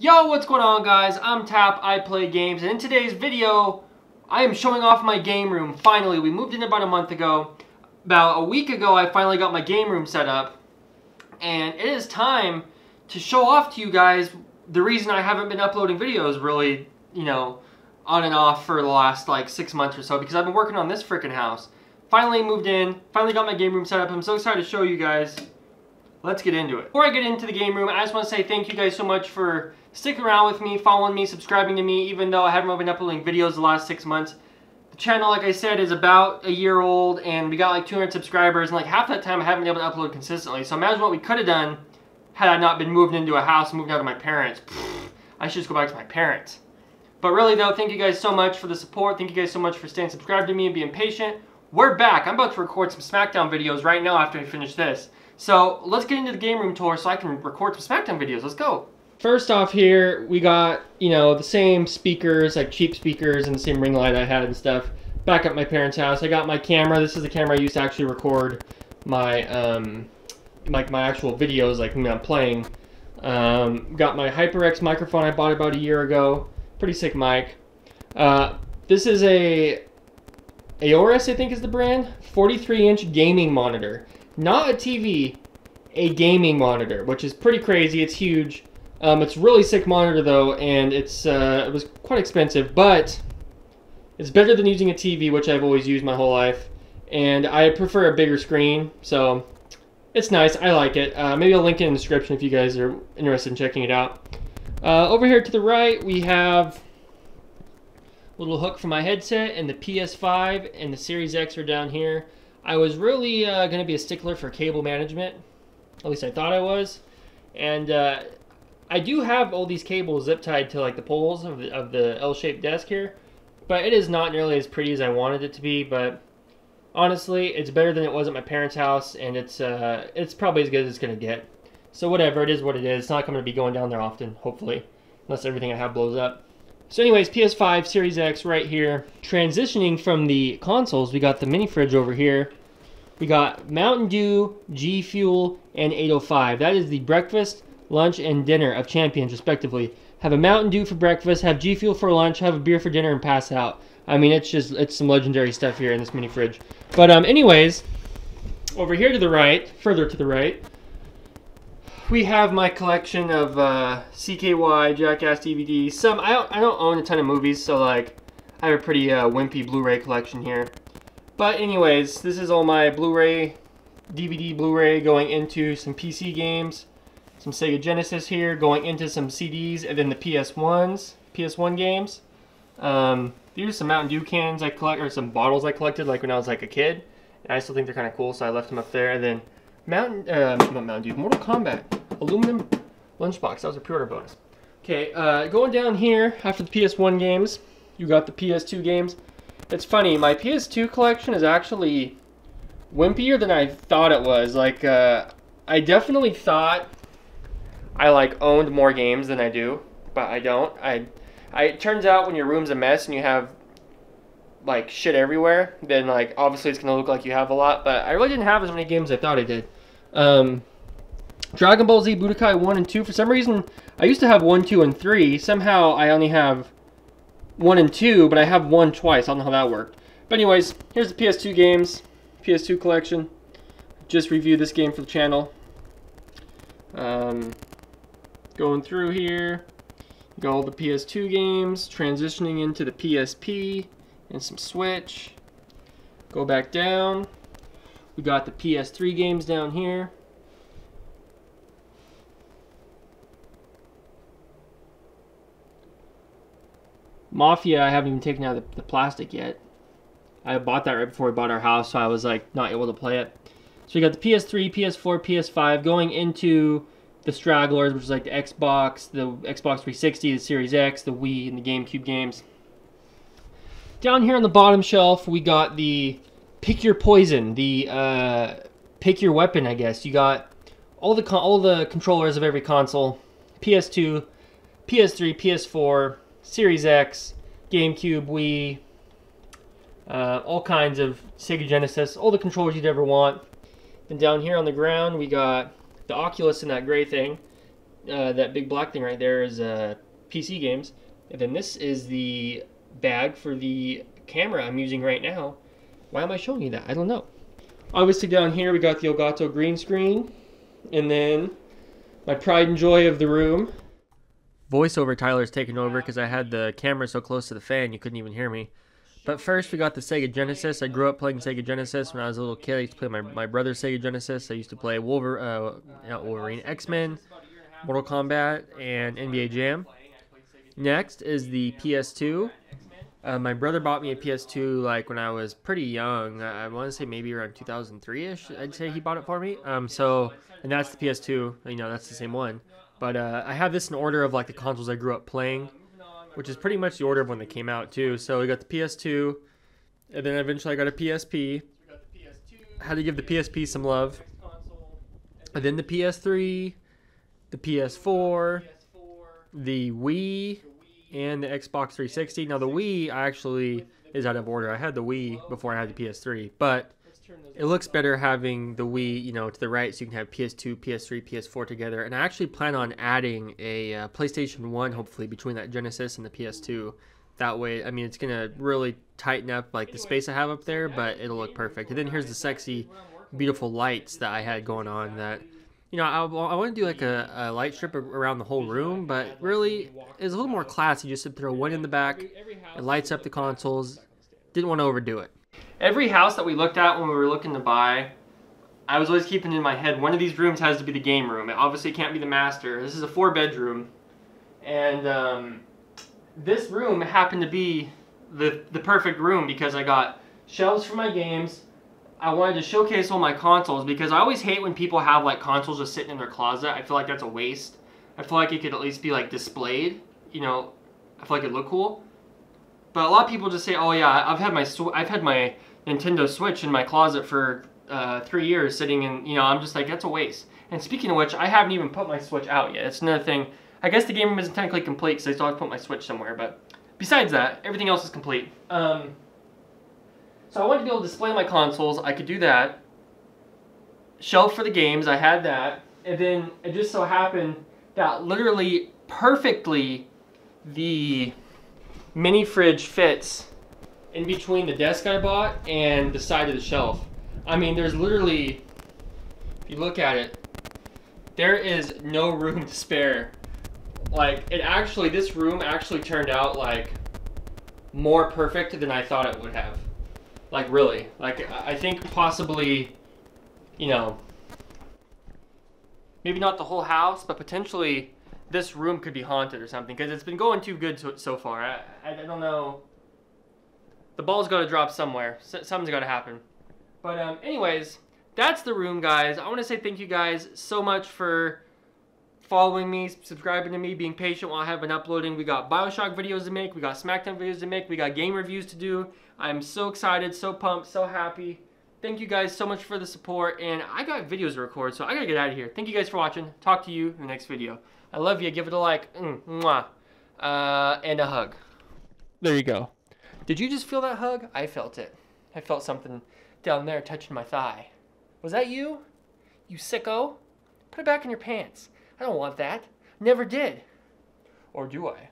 Yo, what's going on, guys? I'm TapPlaysGames, and in today's video, I am showing off my game room. Finally, we moved in about a month ago. About a week ago, I finally got my game room set up, and it is time to show off to you guys the reason I haven't been uploading videos really, on and off for the last like 6 months or so, because I've been working on this freaking house. Finally moved in, finally got my game room set up. I'm so excited to show you guys. Let's get into it. Before I get into the game room, I just want to say thank you guys so much for sticking around with me, following me, subscribing to me, even though I haven't really been uploading videos the last 6 months. The channel, like I said, is about a year old, and we got like 200 subscribers, and like half that time I haven't been able to upload consistently. So imagine what we could have done had I not been moved into a house, moved out of my parents. I should just go back to my parents. But really though, thank you guys so much for the support. Thank you guys so much for staying subscribed to me and being patient. We're back. I'm about to record some SmackDown videos right now after I finish this. So let's get into the game room tour so I can record some SmackDown videos. Let's go. First off here, we got, the same speakers, like cheap speakers, and the same ring light I had and stuff. Back at my parents' house, I got my camera. This is the camera I used to actually record my, my actual videos, like when I'm playing. Got my HyperX microphone I bought about a year ago. Pretty sick mic. This is a Aorus, I think is the brand. 43-inch gaming monitor. Not a TV, a gaming monitor, which is pretty crazy. It's huge. It's a really sick monitor though, and it was quite expensive, but it's better than using a TV, which I've always used my whole life. And I prefer a bigger screen, so it's nice. I like it. Maybe I'll link it in the description if you guys are interested in checking it out. Over here to the right, we have a little hook for my headset, and the PS5 and the Series X are down here. I was really going to be a stickler for cable management. At least I thought I was. And I do have all these cables zip tied to like the poles of the L-shaped desk here. But it is not nearly as pretty as I wanted it to be. But honestly, it's better than it was at my parents' house. And it's probably as good as it's going to get. So whatever, it is what it is. It's not going to be going down there often, hopefully. Unless everything I have blows up. So anyways, PS5, Series X right here. Transitioning from the consoles, we got the mini fridge over here. We got Mountain Dew, G Fuel, and 805. That is the breakfast, lunch, and dinner of champions, respectively. Have a Mountain Dew for breakfast, have G Fuel for lunch, have a beer for dinner, and pass out. I mean, it's some legendary stuff here in this mini fridge. But anyways, over here to the right, further to the right, we have my collection of CKY Jackass DVDs. I don't own a ton of movies, so like I have a pretty wimpy Blu-ray collection here. But anyways, this is all my Blu-ray, DVD Blu-ray going into some PC games, some Sega Genesis here, going into some CDs, and then the PS1 games. These are some Mountain Dew cans I collect, or some bottles I collected like when I was like a kid. And I still think they're kind of cool, so I left them up there. And then not Mountain Dew, Mortal Kombat aluminum lunchbox. That was a pre-order bonus. Okay, going down here after the PS1 games, you got the PS2 games. It's funny, my PS2 collection is actually wimpier than I thought it was. Like, I definitely thought I like owned more games than I do, but I don't. It turns out when your room's a mess and you have like shit everywhere, then like obviously it's gonna look like you have a lot. But I really didn't have as many games as I thought I did. Dragon Ball Z Budokai 1 and 2. For some reason, I used to have 1, 2, and 3. Somehow, I only have 1 and 2, but I have 1 twice. I don't know how that worked. But anyways, here's the PS2 games. PS2 collection. Just reviewed this game for the channel. Going through here. Got all the PS2 games. Transitioning into the PSP and some Switch. Go back down. We got the PS3 games down here. Mafia, I haven't even taken out the plastic yet. I bought that right before we bought our house, so I was like not able to play it. So we got the PS3, PS4, PS5 going into the stragglers, which is like the Xbox 360, the Series X, the Wii, and the GameCube games. Down here on the bottom shelf, we got the Pick Your Poison, the Pick Your Weapon, I guess. You got all the controllers of every console: PS2, PS3, PS4. Series X, GameCube, Wii, all kinds of Sega Genesis, all the controllers you'd ever want. Then down here on the ground, we got the Oculus and that gray thing. That big black thing right there is PC games. And then this is the bag for the camera I'm using right now. Why am I showing you that? I don't know. Obviously down here we got the Elgato green screen. And then my pride and joy of the room. Voiceover Tyler's taken over because I had the camera so close to the fan you couldn't even hear me. But first we got the Sega Genesis. I grew up playing Sega Genesis when I was a little kid. I used to play my brother's Sega Genesis. I used to play not Wolverine, X-Men, Mortal Kombat, and NBA Jam. Next is the PS2. My brother bought me a PS2 like when I was pretty young. I want to say maybe around 2003-ish. I'd say he bought it for me. And that's the PS2. You know, that's the same one. But I have this in order of like the consoles I grew up playing, which is pretty much the order of when they came out too. So we got the PS2, and then eventually I got a PSP. I had to give the PSP some love. And then the PS3, the PS4, the Wii, and the Xbox 360. Now the Wii actually is out of order. I had the Wii before I had the PS3, but it looks better having the Wii, you know, to the right, so you can have PS2, PS3, PS4 together. And I actually plan on adding a PlayStation 1, hopefully, between that Genesis and the PS2. That way, I mean, it's going to really tighten up, like, the space I have up there, but it'll look perfect. And then here's the sexy, beautiful lights that I had going on that, you know, I want to do, like, a light strip around the whole room, but really, it's a little more classy just to throw one in the back. It lights up the consoles. Didn't want to overdo it. Every house that we looked at when we were looking to buy, I was always keeping in my head, one of these rooms has to be the game room. It obviously can't be the master. This is a 4-bedroom. And this room happened to be the perfect room because I got shelves for my games. I wanted to showcase all my consoles because I always hate when people have like consoles just sitting in their closet. I feel like that's a waste. I feel like it could at least be like displayed. You know, I feel like it'd look cool. But a lot of people just say, "Oh yeah, I've had my Nintendo Switch in my closet for 3 years, sitting in." You know, I'm just like, that's a waste. And speaking of which, I haven't even put my Switch out yet. It's another thing. I guess the game room isn't technically complete because I still have to put my Switch somewhere. But besides that, everything else is complete. So I wanted to be able to display my consoles. I could do that. Shelf for the games, I had that, and then it just so happened that literally perfectly the mini fridge fits in between the desk I bought and the side of the shelf. I mean, there's literally, if you look at it, there is no room to spare. Like, this room actually turned out like more perfect than I thought it would have. Like, really. Like, I think possibly, you know, maybe not the whole house, but potentially this room could be haunted or something, because it's been going too good so far. I don't know. The ball's got to drop somewhere. Something's got to happen. But anyways, that's the room, guys. I want to say thank you guys so much for following me, subscribing to me, being patient while I have been uploading. We got BioShock videos to make. We got SmackDown videos to make. We got game reviews to do. I'm so excited, so pumped, so happy. Thank you guys so much for the support. And I got videos to record, so I got to get out of here. Thank you guys for watching. Talk to you in the next video. I love you. Give it a like. Mwah. And a hug. There you go. Did you just feel that hug? I felt it. I felt something down there touching my thigh. Was that you? You sicko? Put it back in your pants. I don't want that. Never did. Or do I?